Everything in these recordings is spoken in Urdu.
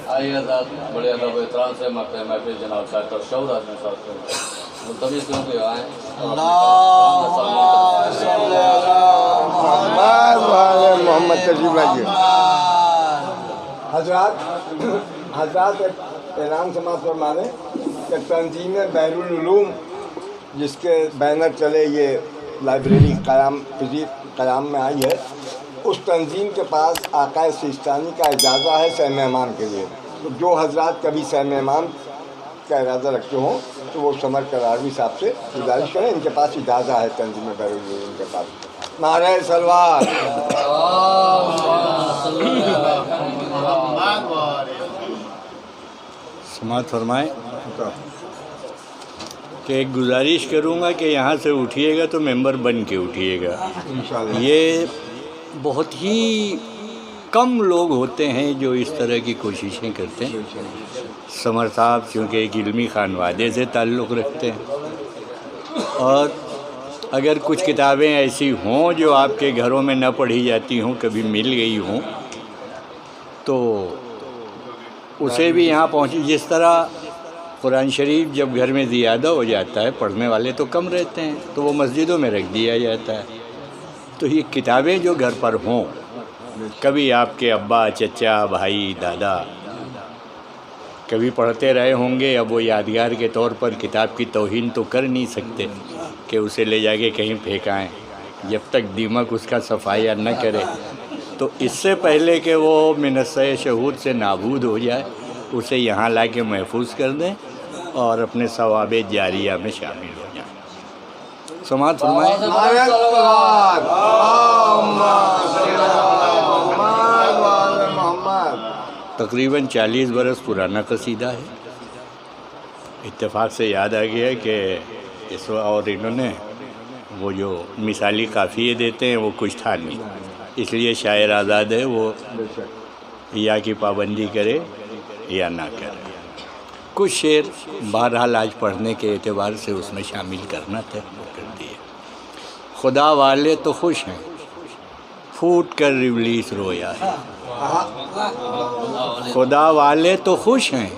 آئیے حضرات بڑے ادب و احترام سے محفل جناب صاحب اور شعور آدمی صاحب کو ملتوی کیوں کہ آئیں محمد تشریف لائیے حضرات اعلان سماعت فرمانے کہ تنظیم بحر العلوم جس کے بینر چلے یہ لائبریری قیام میں آئی ہے، اس تنظیم کے پاس آقا سیستانی کا اجازہ ہے سہ مہمان کے لیے. تو جو حضرات کبھی سہ مہمان کا ارادہ رکھتے ہوں تو وہ سمر کراروی صاحب سے گزارش کریں، ان کے پاس اجازہ ہے تنظیم بحر العلوم کے پاس. نعرہ سلوات. سماعت فرمائیں کہ ایک گزارش کروں گا کہ یہاں سے اٹھیے گا تو ممبر بن کے اٹھیے گا. انشاءاللہ. یہ بہت ہی کم لوگ ہوتے ہیں جو اس طرح کی کوششیں کرتے ہیں. سمر صاحب چونکہ ایک علمی خانوادے سے تعلق رکھتے ہیں، اور اگر کچھ کتابیں ایسی ہوں جو آپ کے گھروں میں نہ پڑھی جاتی ہوں، کبھی مل گئی ہوں، تو اسے بھی یہاں پہنچی. جس طرح قرآن شریف جب گھر میں زیادہ ہو جاتا ہے، پڑھنے والے تو کم رہتے ہیں، تو وہ مسجدوں میں رکھ دیا جاتا ہے. تو یہ کتابیں جو گھر پر ہوں، کبھی آپ کے ابا، چچا، بھائی، دادا کبھی پڑھتے رہے ہوں گے، اب وہ یادگار کے طور پر کتاب کی توہین تو کر نہیں سکتے کہ اسے لے جا کے کہیں پھینکائیں جب تک دیمک اس کا صفائیہ نہ کرے. تو اس سے پہلے کہ وہ منصہ شہود سے نابود ہو جائے، اسے یہاں لا کے محفوظ کر دیں اور اپنے ثواب جاریہ میں شامل ہو جائیں. سماعت فرمائیں. تقریباً 40 برس پرانا قصیدہ ہے. اتفاق سے یاد آ گیا کہ اس اور انہوں نے وہ جو مثالی قافیے دیتے ہیں وہ کچھ تھا نہیں، اس لیے شاعر آزاد ہے، وہ یا کی پابندی کرے یا نہ کرے. کچھ شعر بہرحال آج پڑھنے کے اعتبار سے اس میں شامل کرنا تھا، وہ کر دیے. خدا والے تو خوش ہیں، پھوٹ کر ابلیس رویا ہے. خدا والے تو خوش ہیں،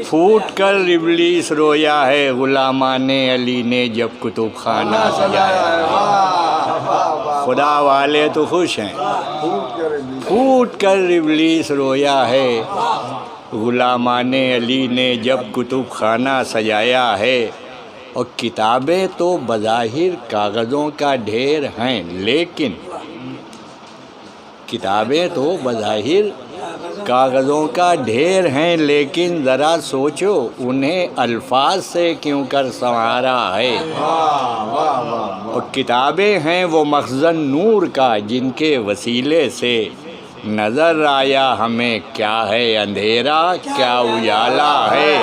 پھوٹ کر ابلیس رویا ہے. غلامان علی نے جب کتب خانہ سجایا ہے. خدا والے تو خوش ہیں، پھوٹ کر ابلیس رویا ہے. غلامان علی نے جب کتب خانہ سجایا ہے. اور کتابیں تو بظاہر کاغذوں کا ڈھیر ہیں، لیکن کتابیں تو بظاہر کاغذوں کا ڈھیر ہیں، لیکن ذرا سوچو انہیں الفاظ سے کیوں کر سنوارا ہے. اور کتابیں ہیں وہ مخزن نور کا، جن کے وسیلے سے نظر آیا ہمیں کیا ہے اندھیرا، کیا اجالا ہے.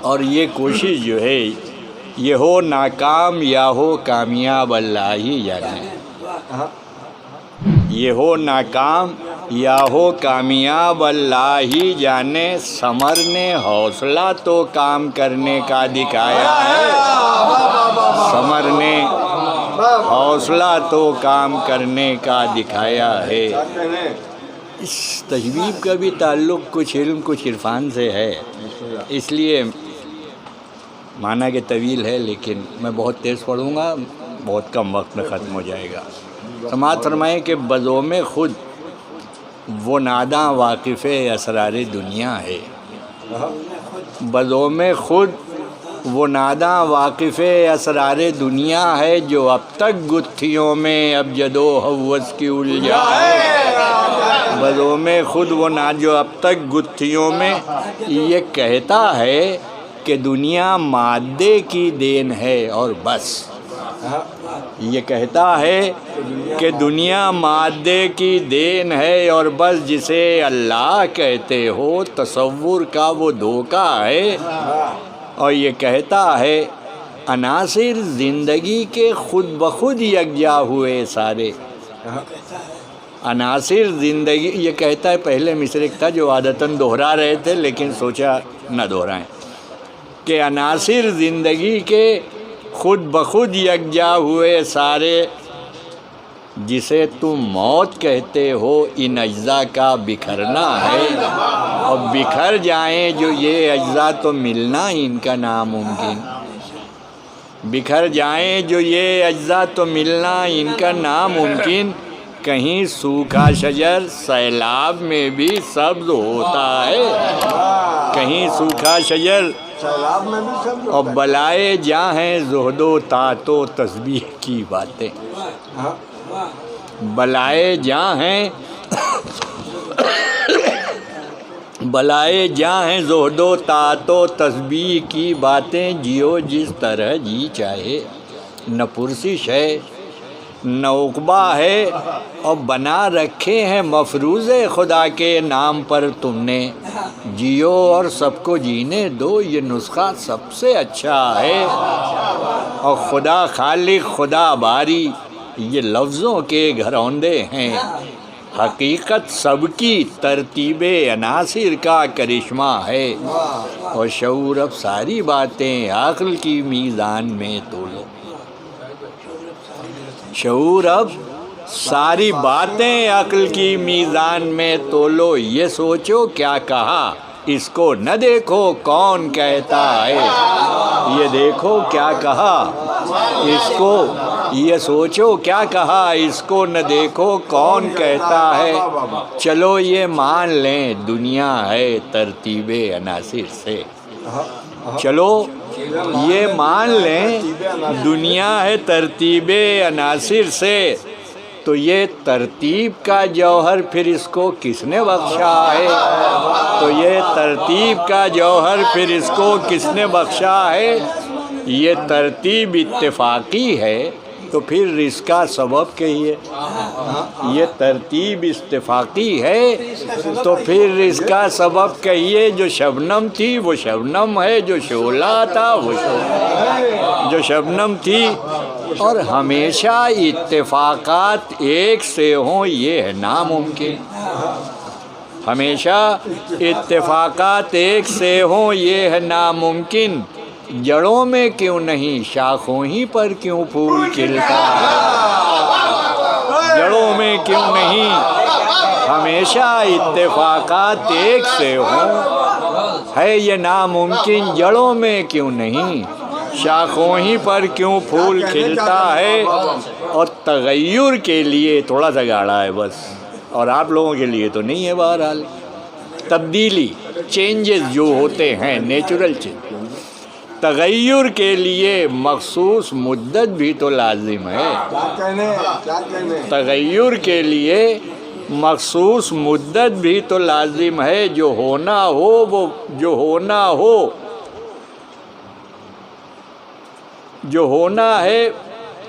اور یہ کوشش جو ہے، یہ ہو ناکام یا ہو کامیاب اللہ ہی جانے. یہ ہو ناکام یا ہو کامیاب اللہ ہی جانے. ثمر نے حوصلہ تو کام کرنے کا دکھایا ہے. ثمر نے حوصلہ تو کام کرنے کا دکھایا ہے. اس تجویب کا بھی تعلق کچھ علم کچھ عرفان سے ہے، اس لیے معنی کہ طویل ہے، لیکن میں بہت تیز پڑھوں گا، بہت کم وقت میں ختم ہو جائے گا. سماعت فرمائیں کہ بزوم خود وہ ناداں واقف اسرار دنیا ہے. بزوم خود وہ ناداں واقف اسرار دنیا ہے، جو اب تک گتھیوں میں اب جد و ہوس کی الجھا ہے. بزوم خود وہ جو اب تک گتھیوں میں یہ کہتا ہے کہ دنیا مادے کی دین ہے اور بس. یہ کہتا ہے کہ دنیا مادے کی دین ہے اور بس. جسے اللہ کہتے ہو تصور کا وہ دھوکہ ہے. اور یہ کہتا ہے عناصر زندگی کے خود بخود یکجا ہوئے سارے. عناصر زندگی یہ کہتا ہے، پہلے مصرع تھا جو عادتاً دہرا رہے تھے لیکن سوچا نہ دہرائیں، کہ عناصر زندگی کے خود بخود یکجا ہوئے سارے، جسے تم موت کہتے ہو ان اجزاء کا بکھرنا ہے، اور بکھر جائیں جو یہ اجزاء تو ملنا ان کا ناممکن، بکھر جائیں جو یہ اجزاء تو ملنا ان کا ناممکن، کہیں سوکھا شجر سیلاب میں بھی سبز ہوتا ہے، کہیں سوکھا شجر سیلاب میں بھی سب اور بلائے جاں ہیں زہد و طاعت و تسبیح کی باتیں، ہاں بلائے جاں ہیں بلائے جاں ہیں زہد و طاعت و تسبیح کی باتیں، جیو جس طرح جی چاہے، نہ پرسش ہے نہ عقبہ ہے، اور بنا رکھے ہیں مفروض خدا کے نام پر تم نے، جیو اور سب کو جینے دو، یہ نسخہ سب سے اچھا ہے، اور خدا خالق خدا باری یہ لفظوں کے گھروندے ہیں، حقیقت سب کی ترتیب عناصر کا کرشمہ ہے، اور شعور اب ساری باتیں عقل کی میزان میں تولو، شعور اب ساری باتیں عقل کی میزان میں تولو، یہ سوچو کیا کہا اس کو نہ دیکھو کون کہتا ہے، یہ دیکھو کیا کہا اس کو، یہ سوچو کیا کہا اس کو نہ دیکھو کون کہتا ہے، چلو یہ مان لیں دنیا ہے ترتیب عناصر سے، چلو یہ مان لیں دنیا ہے ترتیب عناصر سے، تو یہ ترتیب کا جوہر پھر اس کو کس نے بخشا ہے، تو یہ ترتیب کا جوہر پھر اس کو کس نے بخشا ہے، یہ ترتیب اتفاقی ہے تو پھر اس کا سبب کہیے، یہ ترتیب اتفاقی ہے تو پھر اس کا سبب کہیے، جو شبنم تھی وہ شبنم ہے، جو شعلہ تھا وہ جو شبنم تھی، اور ہمیشہ اتفاقات ایک سے ہوں یہ ہے ناممکن، ہمیشہ اتفاقات ایک سے ہوں یہ ہے ناممکن، جڑوں میں کیوں نہیں شاخوں ہی پر کیوں پھول کھلتا ہے، جڑوں میں کیوں نہیں ہمیشہ اتفاقات ایک سے ہوں ہے یہ ناممکن، جڑوں میں کیوں نہیں شاخوں ہی پر کیوں پھول کھلتا ہے، اور تغیر کے لیے تھوڑا سا گاڑا ہے بس، اور آپ لوگوں کے لیے تو نہیں ہے، بہرحال تبدیلی چینجز جو ہوتے ہیں نیچرل چینج، تغیر کے لیے مخصوص مدت بھی تو لازم ہے، تغیر کے لیے مخصوص مدت بھی تو لازم ہے، جو ہونا ہو وہ جو ہونا ہو جو ہونا ہے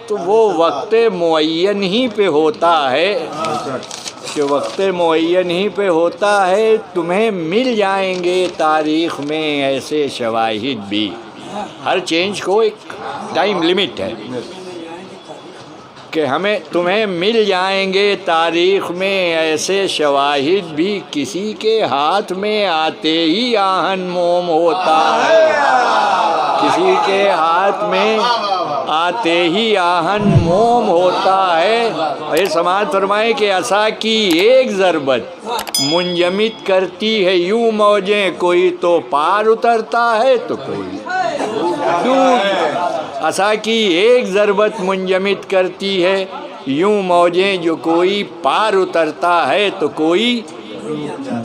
تو وہ وقت معین ہی پہ ہوتا ہے، کہ وقت معین ہی پہ ہوتا ہے، تمہیں مل جائیں گے تاریخ میں ایسے شواہد بھی، ہر چینج کو ایک ٹائم لمٹ ہے، کہ تمہیں مل جائیں گے تاریخ میں ایسے شواہد بھی، کسی کے ہاتھ میں آتے ہی آہن موم ہوتا ہے، کسی کے ہاتھ میں آتے ہی آہن موم ہوتا ہے، اور یہ سماعت فرمائے کہ عصا کی ایک ضربت منجمد کرتی ہے یوں موجیں، کوئی تو پار اترتا ہے تو کوئی ڈوب، عصا کی ایک ضربت منجمد کرتی ہے یوں موجیں، جو کوئی پار اترتا ہے تو کوئی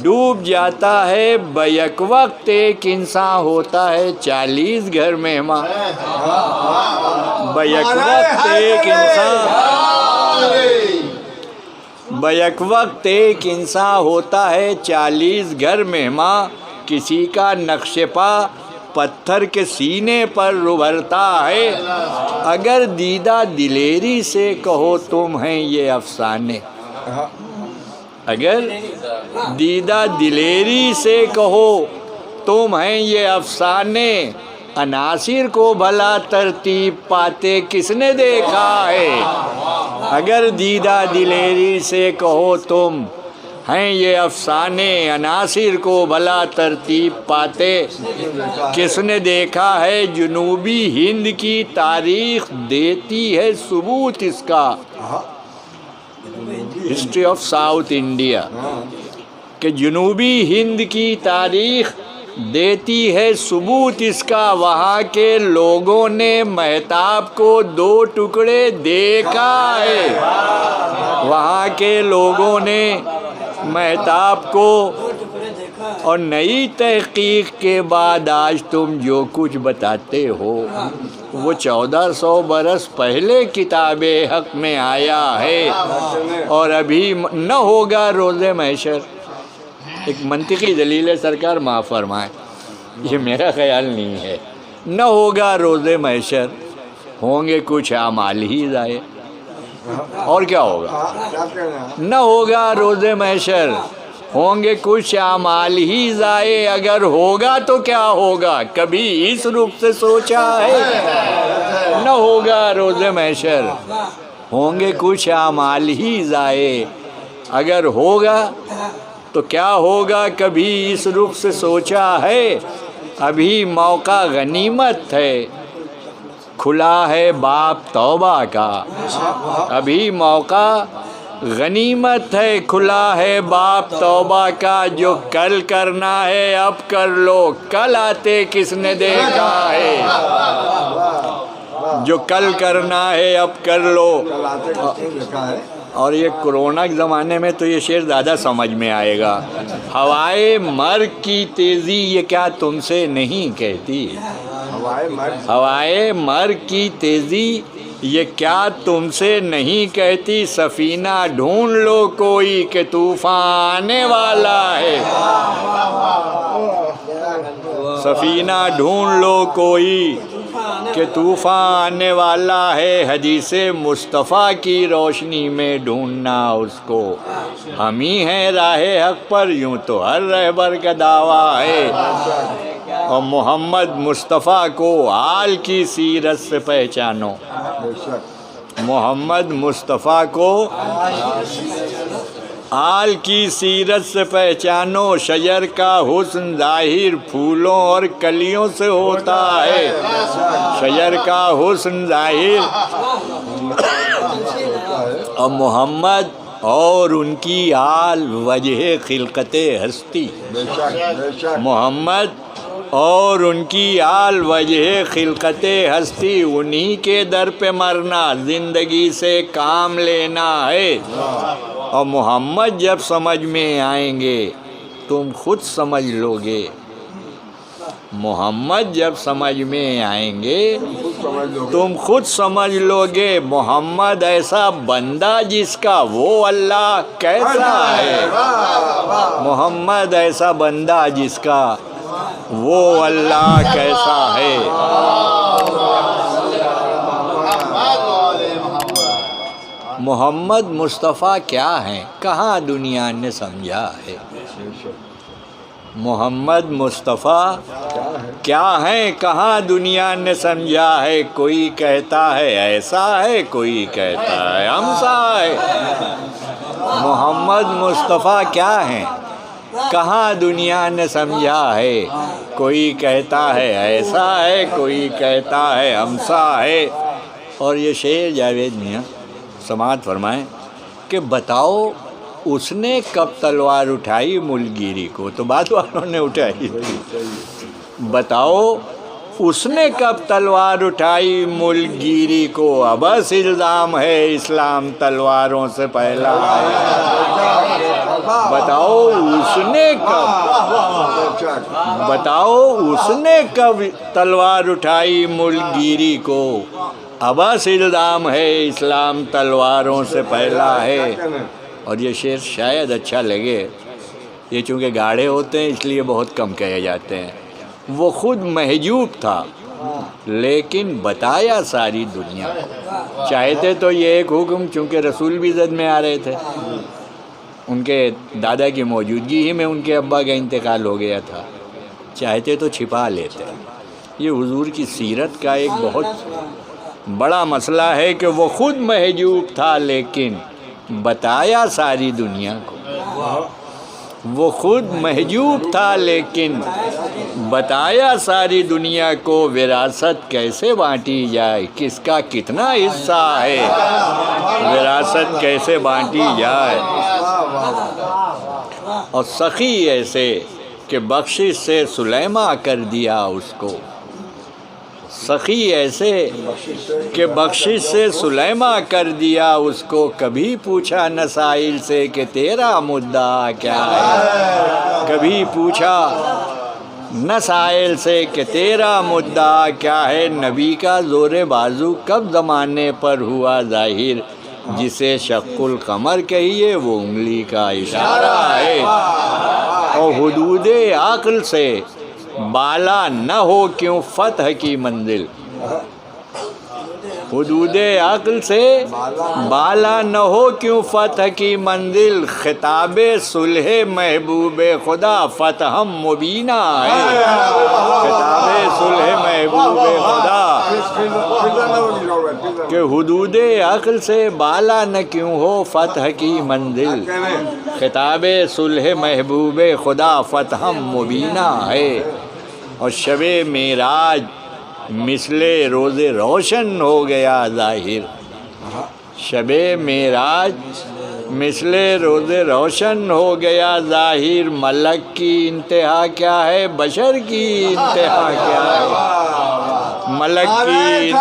ڈوب جاتا ہے، بیک وقت ایک انسان ہوتا ہے 40 گھر مہمان، بیک وقت ایک انسان ہوتا ہے 40 گھر مہمان، کسی کا نقش پا پتھر کے سینے پر ابھرتا ہے، اگر دیدہ دلیری سے کہو تم ہیں یہ افسانے، اگر دیدہ دلیری سے کہو تم ہیں یہ افسانے، عناصر کو بھلا ترتیب پاتے کس نے دیکھا ہے، اگر دیدہ دلیری سے کہو تم ہیں یہ افسانے عناصر کو بھلا ترتیب پاتے. کس نے دیکھا ہے جنوبی ہند کی تاریخ دیتی ہے ثبوت اس کا. ہسٹری آف ساؤتھ انڈیا کہ جنوبی ہند کی تاریخ دیتی ہے ثبوت اس کا. وہاں کے لوگوں نے مہتاب کو 2 ٹکڑے دیکھا ہے. وہاں کے لوگوں نے مہتاب کو، اور نئی تحقیق کے بعد آج تم جو کچھ بتاتے ہو وہ 1400 برس پہلے کتاب حق میں آیا ہے، اور ابھی نہ ہوگا روز محشر. ایک منطقی دلیل ہے، سرکار معاف فرمائیں، یہ میرا خیال نہیں ہے. نہ ہوگا روز محشر، ہوں گے کچھ اعمال ہی ضائع. اور کیا ہوگا؟ نہ ہوگا روز محشر، ہوں گے کچھ اعمال ہی ضائع. اگر ہوگا تو کیا ہوگا، کبھی اس رخ سے سوچا ہے؟ نہ ہوگا روز محشر، ہوں گے کچھ اعمال ہی ضائع. اگر ہوگا تو کیا ہوگا، کبھی اس رخ سے سوچا ہے؟ ابھی موقع غنیمت ہے، کھلا ہے باب توبہ کا. ابھی موقع غنیمت ہے، کھلا ہے باب توبہ کا. جو کل کرنا ہے اب کر لو، کل آتے کس نے دیکھا ہے. جو کل کرنا ہے اب کر لو. اور یہ کرونا کے زمانے میں تو یہ شعر زیادہ سمجھ میں آئے گا. ہوائے مرگ کی تیزی یہ کیا تم سے نہیں کہتی. ہوائے مرگ کی تیزی یہ کیا تم سے نہیں کہتی. سفینہ ڈھونڈ لو کوئی کہ طوفان آنے والا ہے. سفینہ ڈھونڈ لو کوئی کہ طوفان آنے والا ہے. حدیث مصطفیٰ کی روشنی میں ڈھونڈنا اس کو. ہم ہی ہیں راہ حق پر، یوں تو ہر رہبر کا دعویٰ ہے. اور محمد مصطفیٰ کو آل کی سیرت سے پہچانو. محمد مصطفیٰ کو آل کی سیرت سے پہچانو. شجر کا حسن ظاہر پھولوں اور کلیوں سے ہوتا ہے. شجر کا حسن ظاہر اور محمد اور ان کی آل وجہ خلقت ہستی. محمد اور ان کی آل وجہ خلقت ہستی. انہی کے در پہ مرنا زندگی سے کام لینا ہے. اور محمد جب سمجھ میں آئیں گے تم خود سمجھ لو گے. محمد جب سمجھ میں آئیں گے تم خود سمجھ لو گے. محمد ایسا بندہ جس کا وہ اللہ کیسا ہے. محمد ایسا بندہ جس کا وہ اللہ کیسا ہے. محمد مصطفیٰ کیا ہیں کہاں دنیا نے سمجھا ہے. محمد مصطفیٰ کیا ہیں کہاں دنیا نے سمجھا ہے. کوئی کہتا ہے ایسا ہے، کوئی کہتا ہے ہمسا ہے. محمد مصطفیٰ کیا ہیں کہاں دنیا نے سمجھا ہے. کوئی کہتا ہے ایسا ہے، کوئی کہتا ہے ہمسا ہے. اور یہ شعر جاوید میاں سماعت فرمائیں کہ بتاؤ اس نے کب تلوار اٹھائی ملک گیری کو. تو بات والوں نے اٹھائی تھی. بتاؤ اس نے کب تلوار اٹھائی ملک گیری کو. ابس الزام ہے اسلام تلواروں سے پہلا ہے. بتاؤ اس نے کب، بتاؤ اس نے کب تلوار اٹھائی ملک گیری کو. ابس الزام ہے اسلام تلواروں سے پہلا ہے. اور یہ شعر شاید اچھا لگے، یہ چونکہ گاڑھے ہوتے ہیں اس لیے بہت کم کہے جاتے ہیں. وہ خود محجوب تھا لیکن بتایا ساری دنیا کو. چاہتے تو یہ ایک حکم، چونکہ رسول بھی زد میں آ رہے تھے، ان کے دادا کی موجودگی ہی میں ان کے ابا کا انتقال ہو گیا تھا، چاہتے تو چھپا لیتے. یہ حضور کی سیرت کا ایک بہت بڑا مسئلہ ہے کہ وہ خود محجوب تھا لیکن بتایا ساری دنیا کو. وہ خود محجوب تھا لیکن بتایا ساری دنیا کو وراثت کیسے بانٹی جائے، کس کا کتنا حصہ ہے، وراثت کیسے بانٹی جائے۔ اور سخی ایسے کہ بخشش سے سلیمہ کر دیا اس کو، سخی ایسے کہ بخشش سے سلیمہ کر دیا اس کو، کبھی پوچھا نہ سائل سے کہ تیرا مدعا کیا ہے، کبھی پوچھا نہ سائل سے کہ تیرا مدعا کیا ہے۔ نبی کا زور بازو کب زمانے پر ہوا ظاہر، جسے شق القمر کہیے وہ انگلی کا اشارہ ہے۔ اور حدود عقل سے بالا نہ ہو کیوں فتح کی منزل، حدود عقل سے بالا نہ ہو کیوں فتح کی منزل، خطاب صلح محبوب خدا فتح مبینہ ہے، خطاب صلح محبوب خدا کہ حدود عقل سے بالا نہ کیوں ہو فتح کی منزل، خطاب صلح محبوب خدا فتح مبینہ ہے۔ اور شب معراج مثل روز روشن ہو گیا ظاہر، شب معراج مثل روز روشن ہو گیا ظاہر، ملک کی انتہا کیا ہے، بشر کی انتہا کیا ہے، ملک کی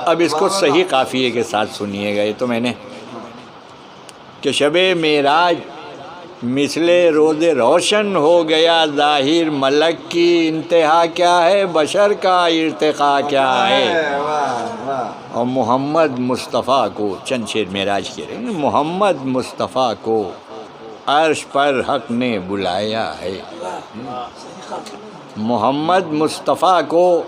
اب اس کو صحیح قافیے کے ساتھ سنیے گا۔ یہ تو میں نے کہ شب معراج مثل روز روشن ہو گیا ظاہر، ملک کی انتہا کیا ہے، بشر کا ارتقا کیا ہے۔ اور محمد مصطفیٰ کو چند شعر معراج کے رہے، محمد مصطفیٰ کو عرش پر حق نے بلایا ہے، محمد مصطفیٰ کو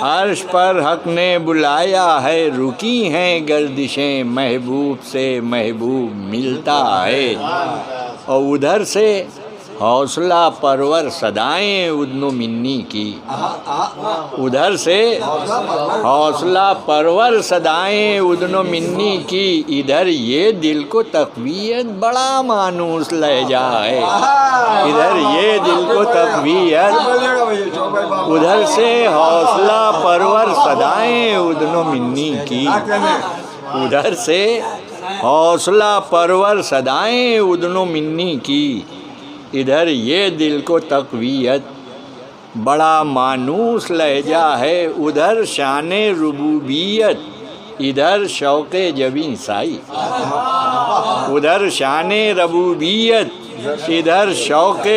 عرش پر حق نے بلایا ہے، رکی ہیں گردشیں محبوب سے محبوب ملتا ہے۔ اور ادھر سے حوصلہ پرور صدائیں ادن و منی کی، ادھر سے حوصلہ پرور صدائیں ادن و منی کی، ادھر یہ دل کو تقویت بڑا مانوس لہجہ ہے، ادھر یہ دل کو تقویت، ادھر سے حوصلہ پرور صدائیں ادن و منی کی، ادھر سے حوصلہ پرور صدائیں ادن و منی کی، ادھر یہ دل کو تقویت بڑا مانوس لہجہ ہے، ادھر شان ربوبیت ادھر شوق جبیں سائی، ادھر شان ربوبیت ادھر شوق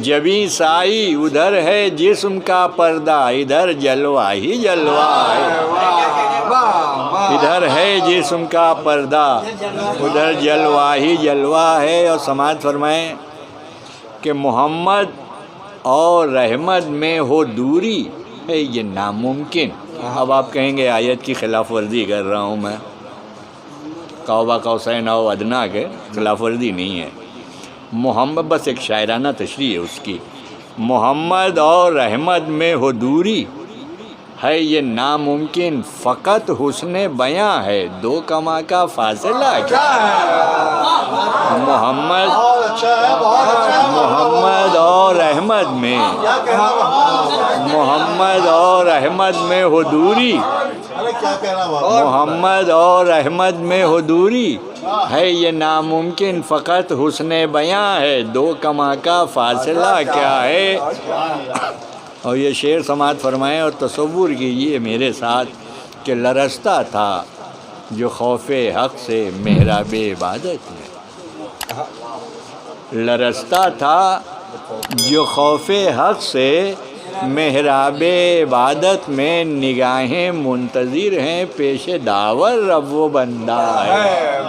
جبیں سائی، ادھر ہے جسم کا پردہ ادھر جلوہ ہی جلوہ ہے، ادھر ہے جسم کا پردہ ادھر جلوہ ہی جلوہ ہے۔ اور سماعت فرمائیں کہ محمد اور رحمت میں ہو دوری ہے یہ ناممکن۔ اب آپ کہیں گے آیت کی خلاف ورزی کر رہا ہوں میں، قوبہ قوسین او ادنیٰ کے خلاف ورزی نہیں ہے، محمد بس ایک شاعرانہ تشریح ہے اس کی، محمد اور رحمت میں ہو دوری ہے یہ ناممکن، فقط حسن بیاں ہے دو کما کا فاصلہ کیا ہے، محمد اور رحمت میں، محمد اور رحمت میں ہو دوری، محمد اور رحمت میں ہو دوری ہے یہ ناممکن، فقط حسن بیاں ہے دو کما کا فاصلہ کیا ہے۔ اور یہ شعر سماعت فرمائیں اور تصور کیجیے میرے ساتھ کہ لرزتا تھا جو خوف حق سے محراب عبادت میں، لرزتا تھا جو خوف حق سے محراب عبادت میں، نگاہیں منتظر ہیں پیش داور رب و بندہ ہے۔